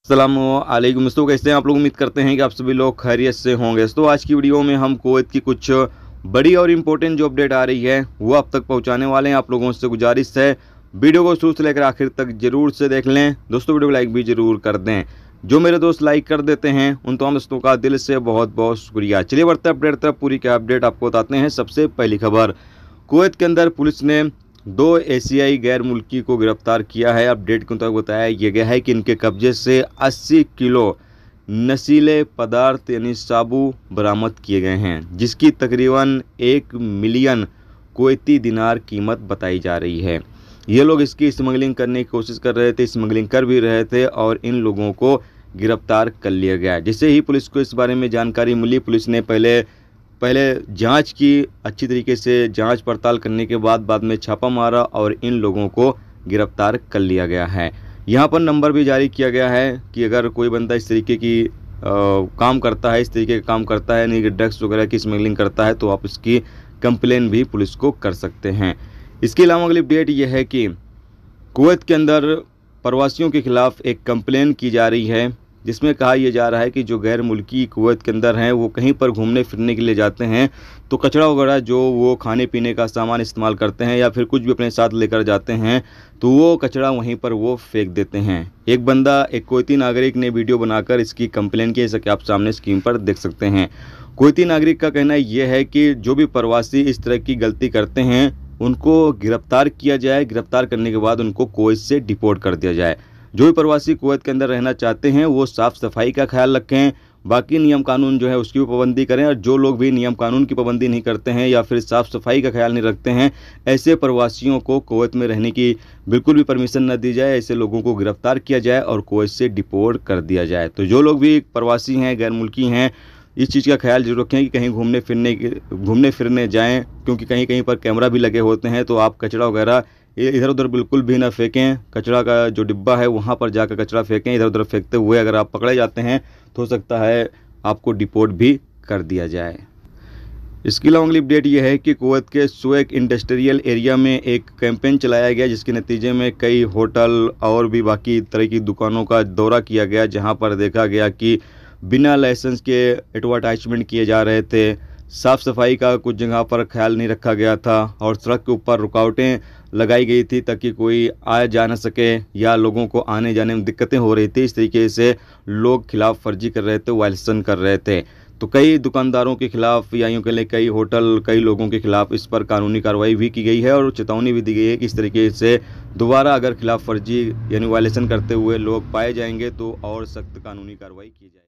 अस्सलामुअलैकुम दोस्तों, कैसे हैं आप लोग। उम्मीद करते हैं कि आप सभी लोग खैरियत से होंगे। तो आज की वीडियो में हम कुवैत की कुछ बड़ी और इम्पोर्टेंट जो अपडेट आ रही है वो आप तक पहुंचाने वाले हैं। आप लोगों से गुजारिश है वीडियो को शुरू से लेकर आखिर तक जरूर से देख लें। दोस्तों वीडियो को लाइक भी जरूर कर दें। जो मेरे दोस्त लाइक कर देते हैं उन तमाम दोस्तों का दिल से बहुत बहुत शुक्रिया। चलिए बढ़ते अपडेट तक पूरी क्या अपडेट आपको बताते हैं। सबसे पहली खबर, कुवैत के अंदर पुलिस ने 2 एशियाई गैर मुल्की को गिरफ्तार किया है। अपडेट के मुताबिक बताया यह गया है कि इनके कब्जे से 80 किलो नशीले पदार्थ यानी साबु बरामद किए गए हैं, जिसकी तकरीबन 1 मिलियन कुवैती दिनार कीमत बताई जा रही है। ये लोग इसकी स्मगलिंग करने की कोशिश कर रहे थे, स्मगलिंग कर भी रहे थे और इन लोगों को गिरफ्तार कर लिया गया। जैसे ही पुलिस को इस बारे में जानकारी मिली, पुलिस ने पहले जांच की, अच्छी तरीके से जांच पड़ताल करने के बाद में छापा मारा और इन लोगों को गिरफ्तार कर लिया गया है। यहाँ पर नंबर भी जारी किया गया है कि अगर कोई बंदा इस तरीके की काम करता है, इस तरीके का काम करता है यानी कि ड्रग्स वगैरह की स्मगलिंग करता है, तो आप इसकी कंप्लेन भी पुलिस को कर सकते हैं। इसके अलावा अगली अपडेट यह है कि कुवैत के अंदर प्रवासियों के खिलाफ एक कंप्लेन की जा रही है, जिसमें कहा यह जा रहा है कि जो गैर मुल्की कुवैत के अंदर हैं वो कहीं पर घूमने फिरने के लिए जाते हैं तो कचरा वगैरह जो वो खाने पीने का सामान इस्तेमाल करते हैं या फिर कुछ भी अपने साथ लेकर जाते हैं तो वो कचरा वहीं पर वो फेंक देते हैं। एक बंदा, एक कुवैती नागरिक ने वीडियो बनाकर इसकी कंप्लेन की, जैसा कि आप सामने स्क्रीन पर देख सकते हैं। कुवैती नागरिक का कहना यह है कि जो भी प्रवासी इस तरह की गलती करते हैं उनको गिरफ्तार किया जाए, गिरफ्तार करने के बाद उनको कुवैत से डिपोर्ट कर दिया जाए। जो भी प्रवासी कुवैत के अंदर रहना चाहते हैं वो साफ़ सफाई का ख्याल रखें, बाकी नियम कानून जो है उसकी भी पाबंदी करें, और जो लोग भी नियम कानून की पाबंदी नहीं करते हैं या फिर साफ़ सफाई का ख्याल नहीं रखते हैं, ऐसे प्रवासियों को कुवैत में रहने की बिल्कुल भी परमिशन न दी जाए। ऐसे लोगों को गिरफ्तार किया जाए और कुवैत से डिपोर्ट कर दिया जाए। तो जो लोग भी प्रवासी हैं, गैर मुल्की हैं, इस चीज़ का ख्याल जरूर रखें कि कहीं घूमने फिरने जाएं, क्योंकि कहीं कहीं पर कैमरा भी लगे होते हैं। तो आप कचरा वगैरह इधर उधर बिल्कुल भी ना फेंकें। कचरा का जो डिब्बा है वहाँ पर जाकर कचरा फेंकें। इधर उधर फेंकते हुए अगर आप पकड़े जाते हैं तो हो सकता है आपको डिपोर्ट भी कर दिया जाए। इसके अलावा अगली अपडेट यह है कि कुवैत के सुएक इंडस्ट्रियल एरिया में एक कैंपेन चलाया गया, जिसके नतीजे में कई होटल और भी बाकी तरह की दुकानों का दौरा किया गया, जहां पर देखा गया कि बिना लाइसेंस के एडवर्टाइजमेंट किए जा रहे थे। साफ़ सफाई का कुछ जगह पर ख्याल नहीं रखा गया था और सड़क के ऊपर रुकावटें लगाई गई थी ताकि कोई आ जा न सके या लोगों को आने जाने में दिक्कतें हो रही थी। इस तरीके से लोग खिलाफ वर्जी कर रहे थे, वायलेशन कर रहे थे। तो कई दुकानदारों के खिलाफ या यूँ कह लें कई होटल, कई लोगों के खिलाफ इस पर कानूनी कार्रवाई भी की गई है और चेतावनी भी दी गई है कि इस तरीके से दोबारा अगर खिलाफ वर्जी यानी वायलेशन करते हुए लोग पाए जाएंगे तो और सख्त कानूनी कार्रवाई की जाएगी।